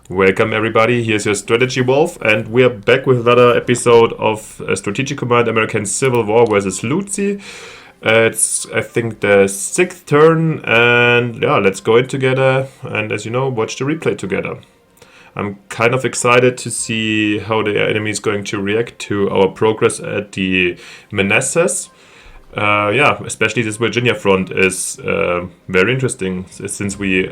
Welcome everybody, here's your Strategy Wolf, and we're back with another episode of Strategic Command American Civil War versus Luzi. It's, I think, the 6th turn, and yeah, let's go in together, and as you know, watch the replay together. I'm kind of excited to see how the enemy is going to react to our progress at the Manassas. Yeah, especially this Virginia front is very interesting, since we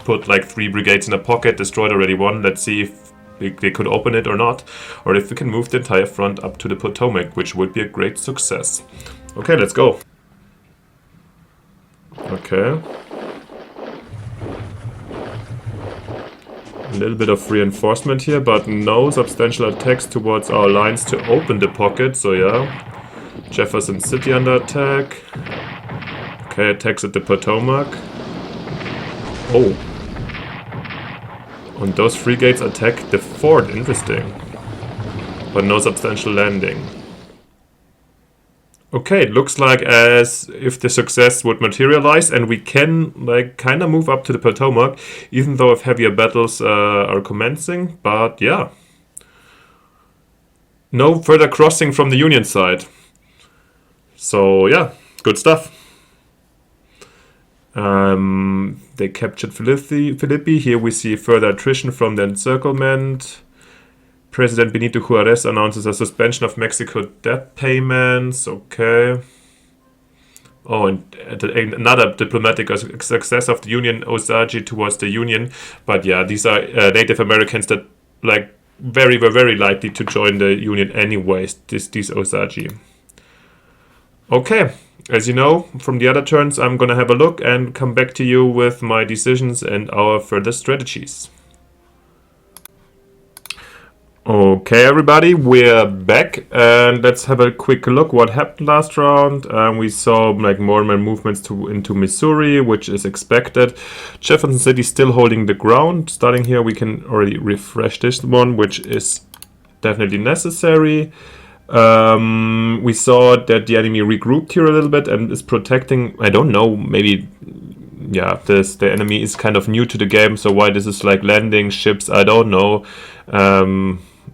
put like 3 brigades in a pocket, destroyed already 1. Let's see if they could open it or not, or if we can move the entire front up to the Potomac, which would be a great success. Okay, let's go. Okay. A little bit of reinforcement here, but no substantial attacks towards our lines to open the pocket, so yeah. Jefferson City under attack. Okay, attacks at the Potomac. Oh. And those frigates attack the fort, interesting. But no substantial landing. Okay, it looks like as if the success would materialize and we can like kind of move up to the Potomac, even though if heavier battles are commencing, but yeah. No further crossing from the Union side. So yeah, good stuff. They captured Philippi. Here we see further attrition from the encirclement. President Benito Juarez announces a suspension of Mexico debt payments. Okay. Oh, and another diplomatic success of the Union Osage towards the Union. But yeah, these are Native Americans that like were very likely to join the Union anyways, these Osage. Okay, as you know, from the other turns, I'm gonna have a look and come back to you with my decisions and our further strategies. Okay, everybody, we're back, and let's have a quick look what happened last round. We saw like more and more movements into Missouri, which is expected. Jefferson City still holding the ground. Starting here, we can already refresh this one, which is definitely necessary. We saw that the enemy regrouped here a little bit and is protecting, I don't know, maybe, yeah, the enemy is kind of new to the game, so why this is like landing ships, I don't know.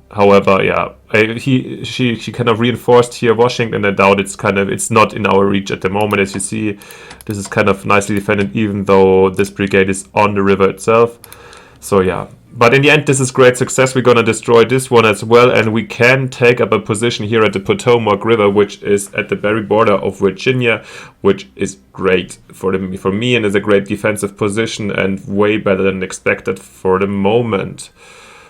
However, yeah, she kind of reinforced here Washington. I doubt it's not in our reach at the moment. As you see, this is kind of nicely defended, even though this brigade is on the river itself. So yeah. But in the end, this is great success. We're going to destroy this one as well, and we can take up a position here at the Potomac River, which is at the very border of Virginia, which is great for me, and is a great defensive position and way better than expected for the moment.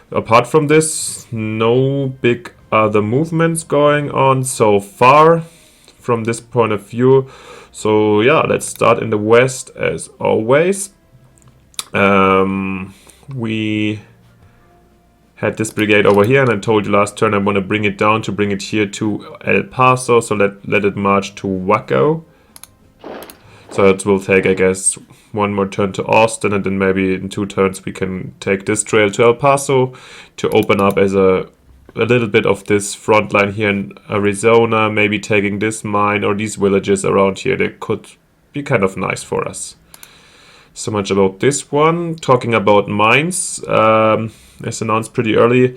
Apart from this, no big other movements going on so far from this point of view. So yeah, let's start in the west as always. We had this brigade over here, and I told you last turn I want to bring it down to bring it here to El Paso, so let it march to Waco. So it will take, I guess, one more turn to Austin, and then maybe in 2 turns we can take this trail to El Paso to open up as a little bit of this front line here in Arizona, maybe taking this mine or these villages around here. They could be kind of nice for us. So much about this one. Talking about mines, as announced pretty early,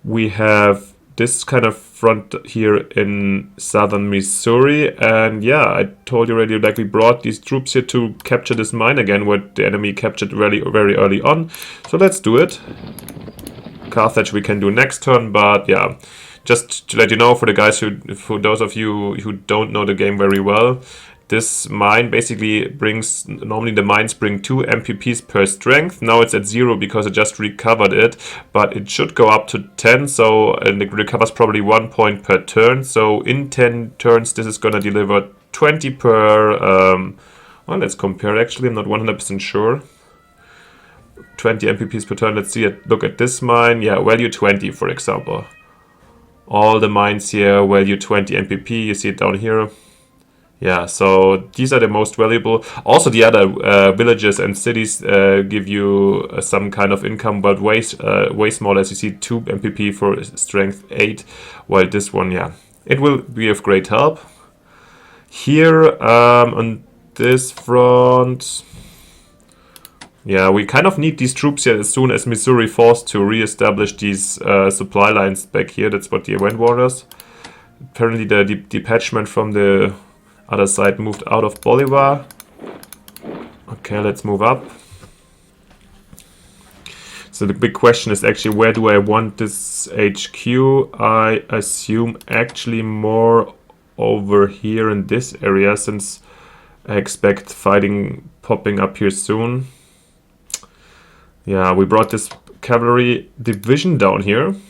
we have this kind of front here in southern Missouri, and yeah, I told you already, like we brought these troops here to capture this mine again, what the enemy captured very early on. So let's do it. Carthage we can do next turn, but yeah, just to let you know, for the guys for those of you who don't know the game very well, this mine basically brings, normally the mines bring 2 MPPs per strength. Now it's at 0 because I just recovered it, but it should go up to 10, so, and it recovers probably 1 point per turn. So in 10 turns this is gonna deliver 20 per, well, let's compare actually, I'm not 100% sure. 20 MPPs per turn, let's see it, look at this mine, yeah, value 20 for example. All the mines here, value 20 MPP, you see it down here. Yeah, so these are the most valuable. Also the other villages and cities give you some kind of income, but way smaller, as you see, 2 MPP for strength 8, while this one, yeah, it will be of great help. Here on this front, Yeah, we kind of need these troops here as soon as Missouri falls to re-establish these supply lines back here. That's what the event orders. Apparently the detachment from the other side moved out of Bolivar. Okay, let's move up. So the big question is actually, where do I want this HQ? I assume actually more over here in this area, since I expect fighting popping up here soon. Yeah, we brought this cavalry division down here. I'm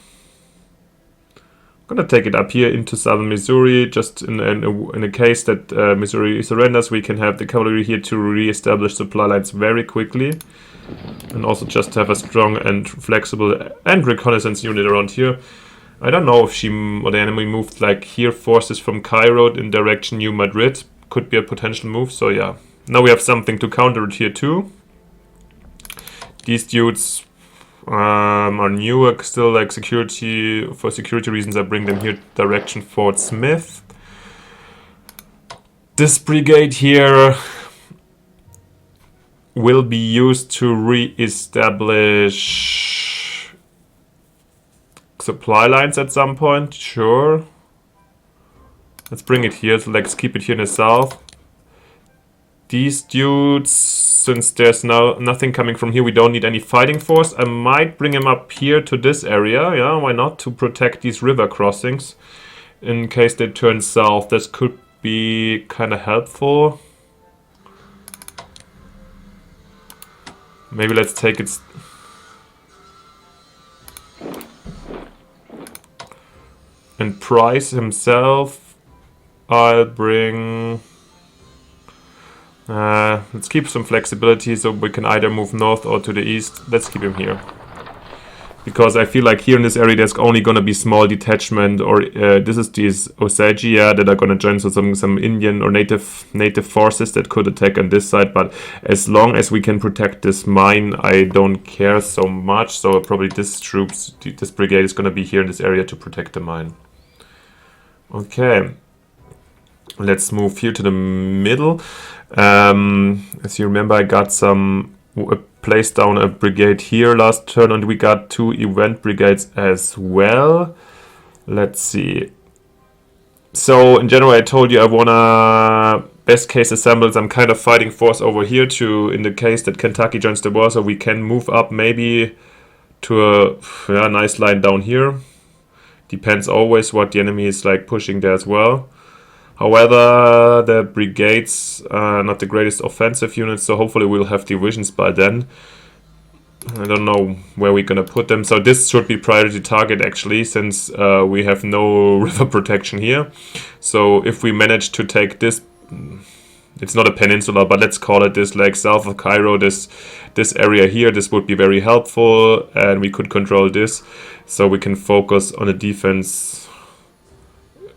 gonna take it up here into southern Missouri, just in a case that Missouri surrenders, we can have the cavalry here to re-establish supply lines very quickly. And also just have a strong and flexible and reconnaissance unit around here. I don't know if the enemy moved like here, forces from Cairo in direction New Madrid. Could be a potential move, so yeah. Now we have something to counter it here too. These dudes are new, still like security, for security reasons I bring them here direction Fort Smith. This brigade here will be used to re-establish supply lines at some point, sure. Let's bring it here, so let's keep it here in the south. These dudes, since there's nothing coming from here, we don't need any fighting force. I might bring him up here to this area, yeah, why not, to protect these river crossings. In case they turn south, this could be kind of helpful. Maybe let's take it. And Price himself, I'll bring. Let's keep some flexibility so we can either move north or to the east. Let's keep him here. Because I feel like here in this area there's only gonna be small detachment, or this is these Osage, yeah, that are gonna join, so some Indian or native forces that could attack on this side. But as long as we can protect this mine, I don't care so much. So probably this brigade is gonna be here in this area to protect the mine. Okay, let's move here to the middle. As you remember, I got placed down a brigade here last turn, and we got 2 event brigades as well. Let's see. So in general, I told you I wanna best case assemble some kind of fighting force over here in the case that Kentucky joins the war, so we can move up maybe to a nice line down here. Depends always what the enemy is like pushing there as well. However, the brigades are not the greatest offensive units, so hopefully we'll have divisions by then. I don't know where we're gonna put them. So this should be priority target actually, since we have no river protection here. So if we manage to take this, it's not a peninsula, but let's call it this, like south of Cairo, this area here, this would be very helpful, and we could control this, so we can focus on the defense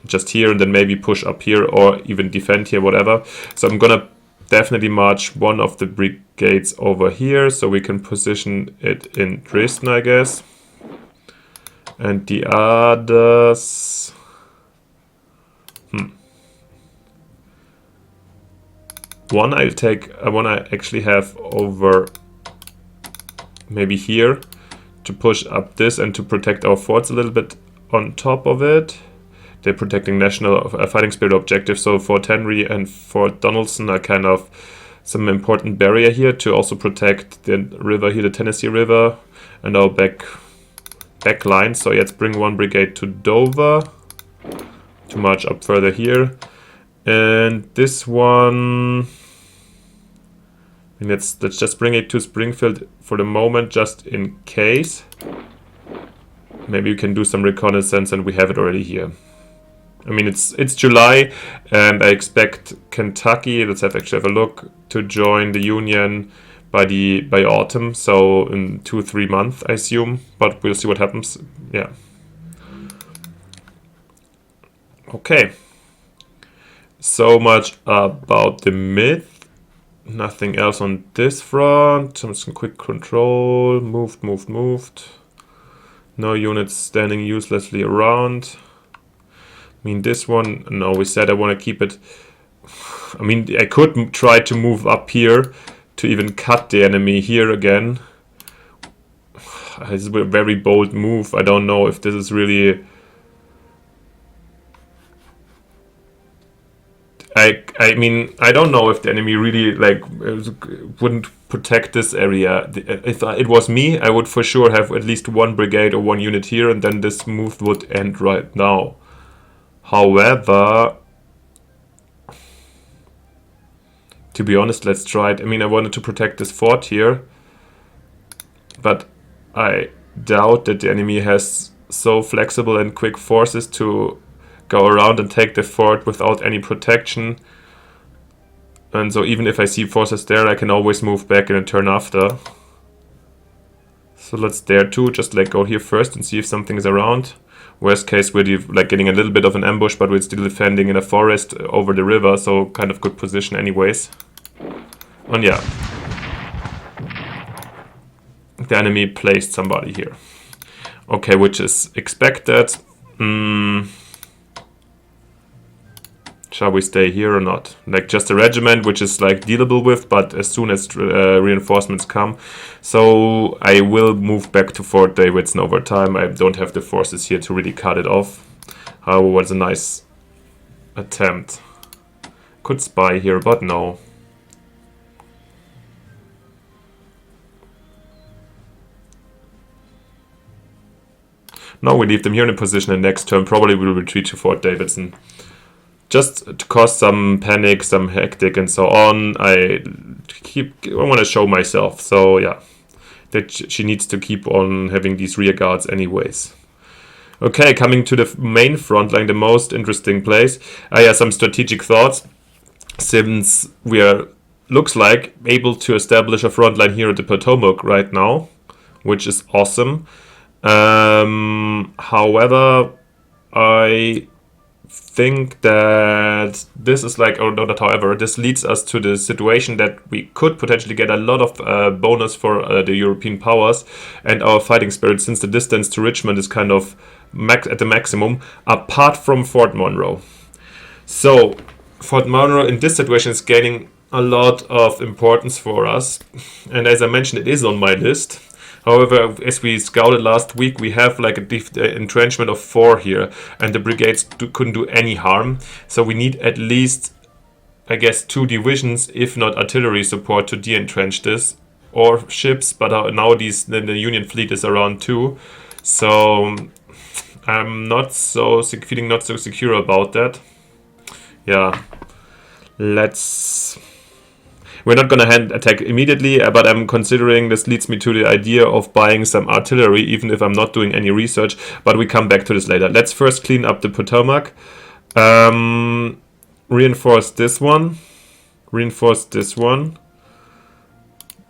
just here, and then maybe push up here or even defend here, whatever. So I'm gonna definitely march one of the brigades over here so we can position it in Dresden, I guess. And the others, one I actually have over maybe here to push up this and to protect our forts a little bit on top of it. They're protecting national fighting spirit objectives, so Fort Henry and Fort Donaldson are kind of some important barrier here to also protect the river here, the Tennessee River, and our back line. So let's bring one brigade to Dover to march up further here, and this one, let's just bring it to Springfield for the moment, just in case. Maybe we can do some reconnaissance, and we have it already here. I mean, it's July, and I expect Kentucky, let's actually have a look, to join the Union by autumn, so in 2-3 months, I assume. But we'll see what happens. Yeah. Okay. So much about the myth. Nothing else on this front. Some quick control. Moved. No units standing uselessly around. I mean, this one, no, we said I want to keep it. I mean, I could try to move up here to even cut the enemy here again. It's a very bold move. I don't know if this is really... I mean, I don't know if the enemy really like wouldn't protect this area. If it was me, I would for sure have at least one brigade or one unit here, and then this move would end right now. However, to be honest, let's try it. I mean, I wanted to protect this fort here, but I doubt that the enemy has so flexible and quick forces to go around and take the fort without any protection. And so even if I see forces there, I can always move back in a turn after. So let's dare to just like go here first and see if something is around. Worst case, we're like getting a little bit of an ambush, but we're still defending in a forest over the river, so kind of good position anyways. And yeah, the enemy placed somebody here. Okay, which is expected. Shall we stay here or not? Like just a regiment, which is like dealable with, but as soon as reinforcements come. So I will move back to Fort Davidson over time. I don't have the forces here to really cut it off. However, it was a nice attempt. Could spy here, but no. Now we leave them here in a position, and next turn probably we'll retreat to Fort Davidson. Just to cause some panic, some hectic and so on. I want to show myself, so yeah. That she needs to keep on having these rear guards anyways. Okay, coming to the main front line, the most interesting place. I have some strategic thoughts. Since we are, looks like, able to establish a front line here at the Potomac right now, which is awesome. However, I think that this is like, or not however, this leads us to the situation that we could potentially get a lot of bonus for the European powers and our fighting spirit, since the distance to Richmond is kind of at the maximum, apart from Fort Monroe. So Fort Monroe in this situation is gaining a lot of importance for us, and as I mentioned, it is on my list. However, as we scouted last week, we have like a entrenchment of 4 here, and the brigades couldn't do any harm. So we need at least, I guess, 2 divisions, if not artillery support, to de-entrench this, or ships. But now the Union fleet is around 2, so I'm not so feeling not so secure about that. Yeah, we're not going to hand attack immediately, but I'm considering this leads me to the idea of buying some artillery, even if I'm not doing any research, but we come back to this later. Let's first clean up the Potomac. Reinforce this one. Reinforce this one.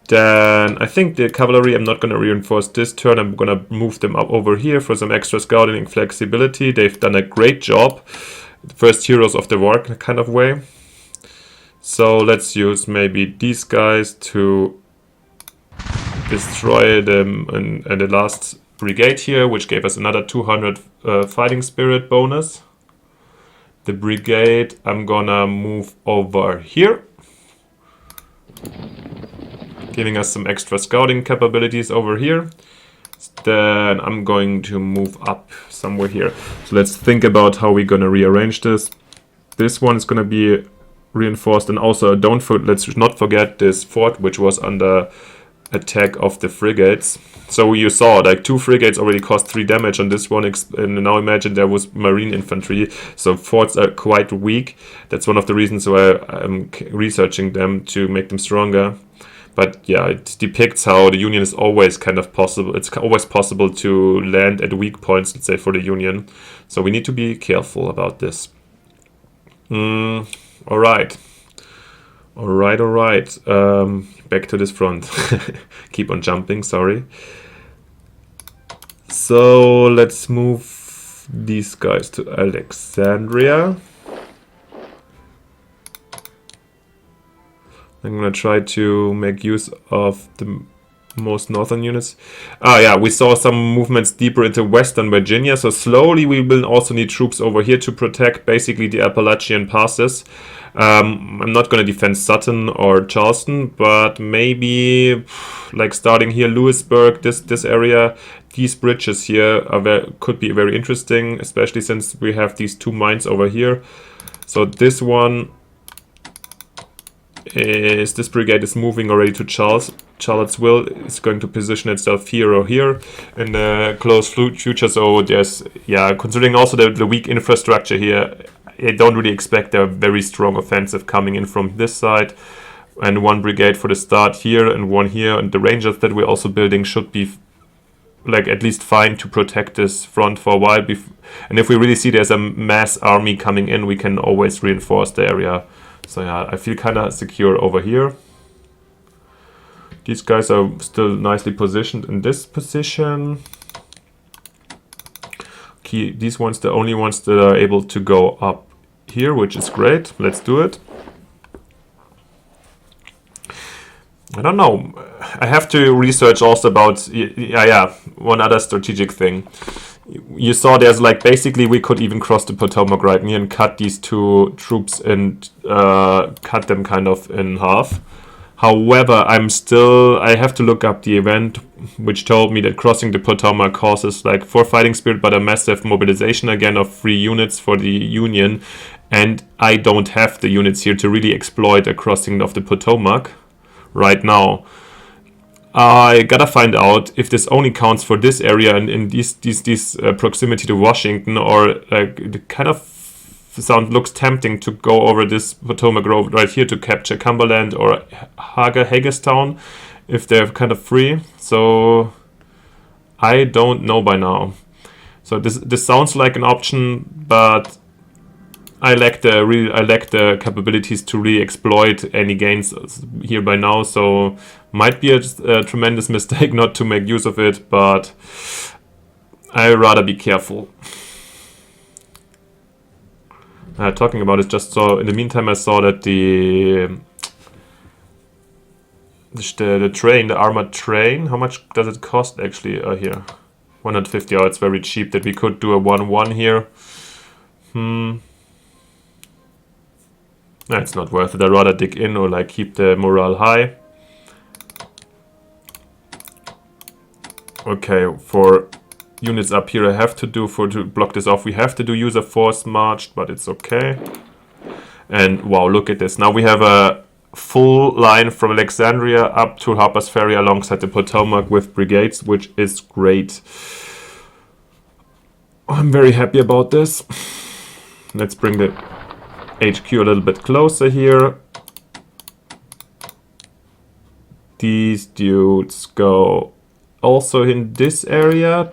Then I think the cavalry, I'm not going to reinforce this turn. I'm going to move them up over here for some extra scouting and flexibility. They've done a great job. The first heroes of the war kind of way. So let's use maybe these guys to destroy them and the last brigade here, which gave us another 200 fighting spirit bonus. The brigade I'm gonna move over here, giving us some extra scouting capabilities over here. Then I'm going to move up somewhere here. So let's think about how we're gonna rearrange this. This one is gonna be reinforced, and also let's not forget this fort, which was under attack of the frigates. So you saw like 2 frigates already cost 3 damage on this one, and now imagine there was marine infantry, so forts are quite weak. That's one of the reasons why I'm researching them, to make them stronger. But yeah, it depicts how the Union is always kind of possible. It's always possible to land at weak points, let's say, for the Union. So we need to be careful about this. Alright. Back to this front. Keep on jumping, sorry. So let's move these guys to Alexandria. I'm gonna try to make use of the most northern units. Yeah, we saw some movements deeper into western Virginia, so slowly we will also need troops over here to protect basically the Appalachian passes. I'm not going to defend Sutton or Charleston, but maybe like starting here, Lewisburg, this area, these bridges here could be very interesting, especially since we have these 2 mines over here. So this one is, this brigade is moving already to Charlottesville. It's going to position itself here or here in the close future. So there's, yeah, considering also the weak infrastructure here, I don't really expect a very strong offensive coming in from this side. And 1 brigade for the start here and 1 here, and the Rangers that we're also building should be like at least fine to protect this front for a while. And if we really see there's a mass army coming in, we can always reinforce the area. So yeah, I feel kind of secure over here. These guys are still nicely positioned in this position. Okay, these ones, the only ones that are able to go up here, which is great. Let's do it. I don't know. I have to research also about, one other strategic thing. You saw there's like, basically we could even cross the Potomac right here and cut these 2 troops and cut them kind of in half. However, I have to look up the event which told me that crossing the Potomac causes like 4 fighting spirit, but a massive mobilization again of 3 units for the Union. And I don't have the units here to really exploit a crossing of the Potomac right now. I gotta find out if this only counts for this area and in this proximity to Washington, or the kind of looks tempting to go over this Potomac Road right here to capture Cumberland or Hagerstown if they're kind of free. So I don't know by now. So this sounds like an option, but I lack the capabilities to really exploit any gains here by now, so might be a tremendous mistake not to make use of it, but I'd rather be careful. Talking about it, just saw in the meantime I saw that the train, the armored train, how much does it cost actually here? 150. Oh, it's very cheap that we could do a 1-1 here. It's not worth it. I'd rather dig in or like keep the morale high. Okay, for units up here I have to do to block this off. We have to do user force march, but it's okay. And wow, look at this. Now we have a full line from Alexandria up to Harper's Ferry alongside the Potomac with brigades, which is great. I'm very happy about this. Let's bring the HQ a little bit closer here. These dudes go also in this area.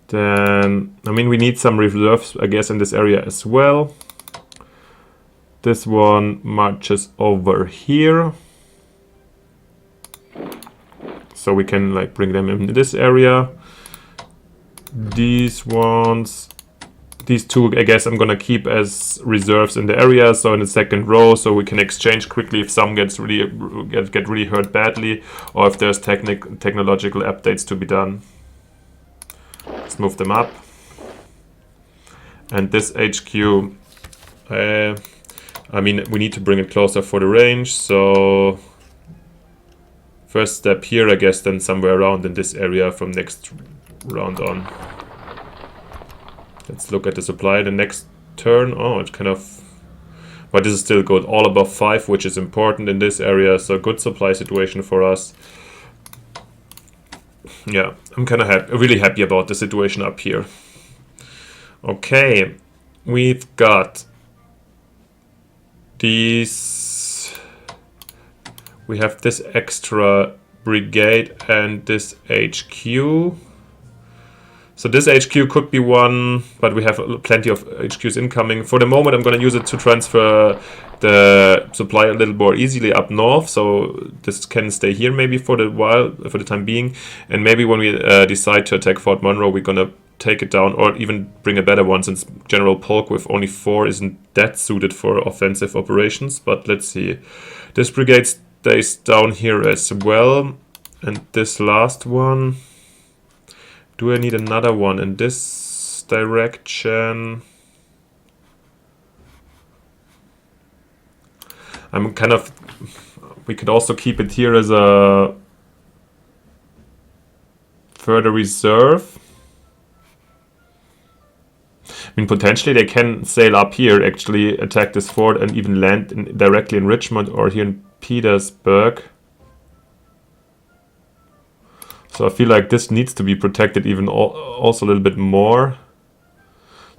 Then, I mean, we need some reserves, I guess, in this area as well. This one marches over here. So we can like bring them in this area. These ones, these 2, I guess I'm gonna keep as reserves in the area, so in the second row, so we can exchange quickly if some get really hurt badly, or if there's technological updates to be done. Let's move them up. And this HQ, I mean, we need to bring it closer for the range, so first step here, I guess, then somewhere around in this area from next round on. Let's look at the supply the next turn. Oh, it's kind of... But this is still good. All above 5, which is important in this area. So good supply situation for us. Yeah, I'm kind of really happy about the situation up here. Okay, we've got these... We have this extra brigade and this HQ. So this HQ could be one, but we have plenty of HQs incoming. For the moment, I'm going to use it to transfer the supply a little more easily up north. So this can stay here maybe for the time being. And maybe when we decide to attack Fort Monroe, we're going to take it down or even bring a better one, since General Polk with only 4 isn't that suited for offensive operations. But let's see. This brigade stays down here as well. And this last one, do I need another one in this direction? I'm kind of, we could also keep it here as a further reserve. I mean, potentially they can sail up here, actually attack this fort and even land directly in Richmond or here in Petersburg. So I feel like this needs to be protected even also a little bit more.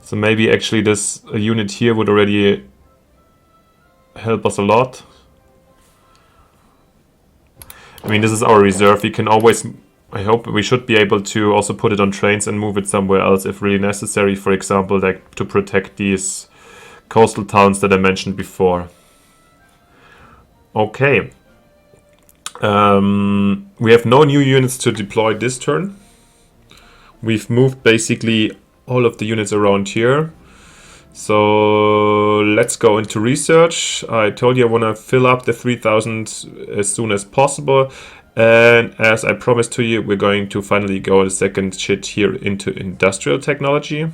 So maybe actually this unit here would already help us a lot. I mean, this is our reserve. We can always, I hope we should be able to also put it on trains and move it somewhere else if really necessary. For example, like to protect these coastal towns that I mentioned before. Okay. We have no new units to deploy this turn. We've moved basically all of the units around here. So let's go into research. I told you I want to fill up the 3000 as soon as possible. And as I promised to you, we're going to finally go the second shit here into industrial technology.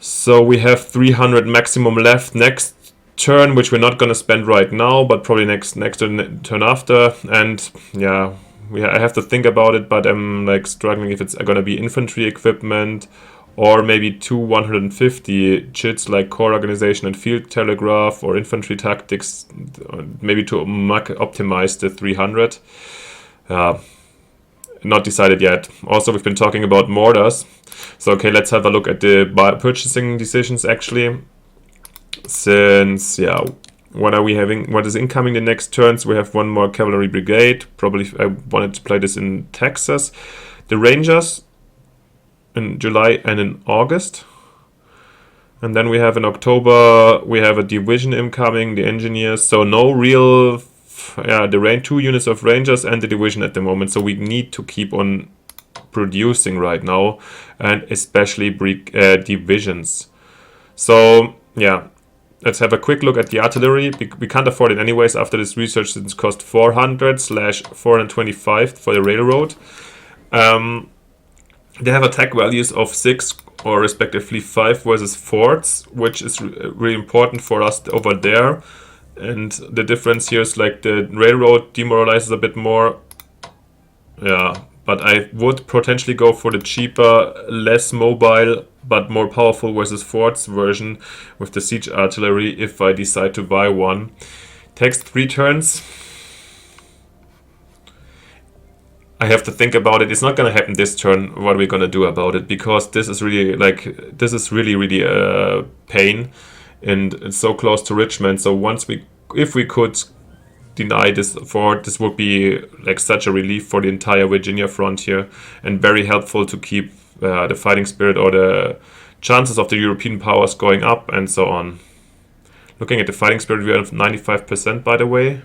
So we have 300 maximum left next turn, which we're not going to spend right now, but probably next turn after. And yeah, I have to think about it, but I'm like struggling if it's going to be infantry equipment or maybe 2 150 chits like core organization and field telegraph or infantry tactics, maybe to optimize the 300. Not decided yet. Also, we've been talking about mortars. So okay, let's have a look at the purchasing decisions actually. Since, yeah, what are we having? What is incoming the next turns? We have one more cavalry brigade. Probably I wanted to play this in Texas. The Rangers in July and in August. And then we have in October, we have a division incoming, the engineers. So no real, the 2 units of Rangers and the division at the moment. So we need to keep on producing right now, and especially divisions. So yeah, let's have a quick look at the artillery. We can't afford it anyways after this research, since it cost 400/425 for the railroad. They have attack values of 6 or respectively 5 versus forts, which is really important for us over there. And the difference here is like the railroad demoralizes a bit more. Yeah, but I would potentially go for the cheaper, less mobile, but more powerful versus forts version with the siege artillery if I decide to buy one. Takes 3 turns. I have to think about it. It's not going to happen this turn. What are we going to do about it? Because this is really really a pain, and it's so close to Richmond. So if we could deny this fort, this would be like such a relief for the entire Virginia front here, and very helpful to keep the fighting spirit or the chances of the European powers going up and so on. Looking at the fighting spirit, we are at 95% by the way.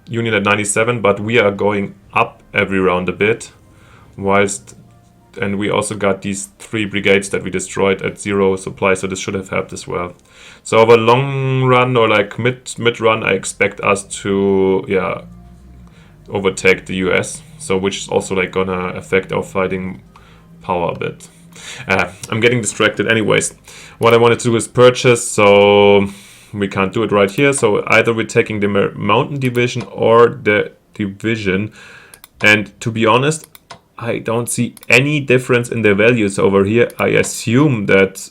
Union at 97, but we are going up every round a bit, and we also got these 3 brigades that we destroyed at 0 supply, so this should have helped as well. So over long run or like mid run, I expect us to overtake the US, so which is also like gonna affect our fighting power a bit. I'm getting distracted anyways. What I wanted to do is purchase, so we can't do it right here, so either we're taking the mountain division or the division, and to be honest, I don't see any difference in the values over here. I assume that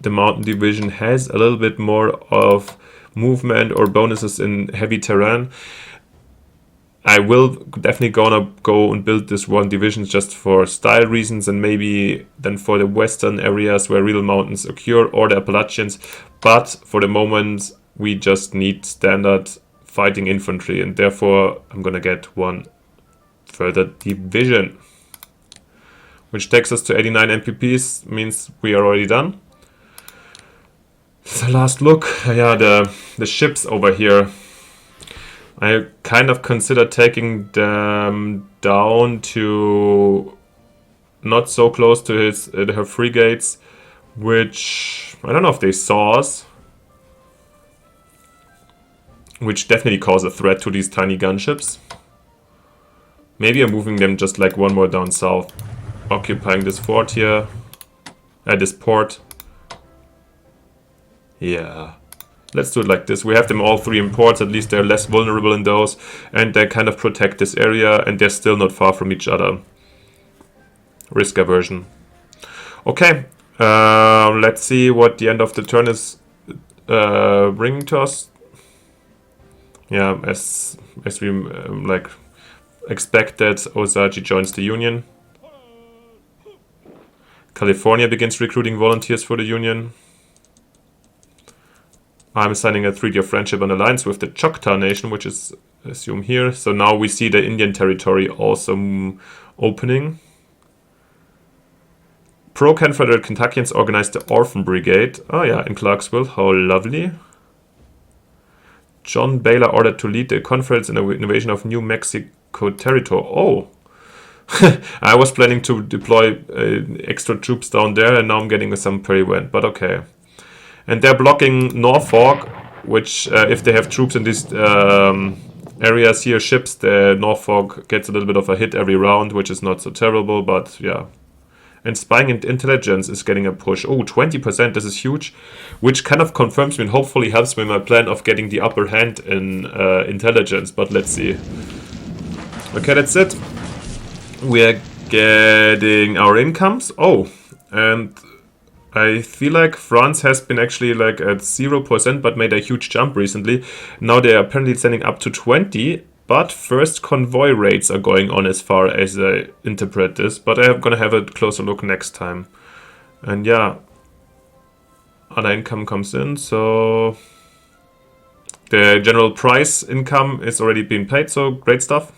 the mountain division has a little bit more of movement or bonuses in heavy terrain. I will definitely gonna go and build this one division just for style reasons, and maybe then for the western areas where real mountains occur, or the Appalachians. But for the moment, we just need standard fighting infantry, and therefore I'm gonna get one further division, which takes us to 89 MPPs, means we are already done. So last look, yeah, the ships over here. I kind of consider taking them down to not so close to her frigates, which I don't know if they saw us. which definitely cause a threat to these tiny gunships. Maybe I'm moving them just like one more down south, occupying this fort here, this port. Yeah, let's do it like this. We have them all 3 in ports, at least they're less vulnerable in those, and they kind of protect this area, and they're still not far from each other. Risk aversion. Okay, let's see what the end of the turn is bringing to us. Yeah, as we like expected, Osage joins the Union. California begins recruiting volunteers for the Union. I'm signing a treaty of friendship and alliance with the Choctaw Nation, which is assumed here. So now we see the Indian Territory also opening. Pro-Confederate Kentuckians organized the Orphan Brigade. Oh yeah, in Clarksville. How lovely. John Baylor ordered to lead the Confederates in the invasion of New Mexico Territory. Oh! I was planning to deploy extra troops down there, and now I'm getting some periwind, but okay. And they're blocking Norfolk, which if they have troops in these areas here, ships, the Norfolk gets a little bit of a hit every round, which is not so terrible, but yeah. And spying and intelligence is getting a push. Oh, 20%, this is huge, which kind of confirms me and hopefully helps me in my plan of getting the upper hand in intelligence, but let's see. Okay, that's it. We are getting our incomes. Oh, and I feel like France has been actually like at 0%, but made a huge jump recently. Now they are apparently sending up to 20, but first convoy raids are going on as far as I interpret this. But I'm gonna have a closer look next time. And yeah, other income comes in, so the general price income is already being paid, so great stuff.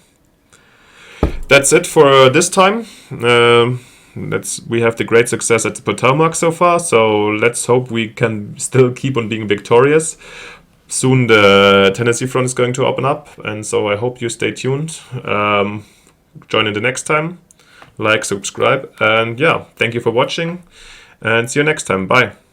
That's it for this time. We have the great success at the Potomac so far, so let's hope we can still keep on being victorious. Soon the Tennessee front is going to open up, and so I hope you stay tuned. Join in the next time. Like, subscribe, and yeah, thank you for watching, and see you next time. Bye.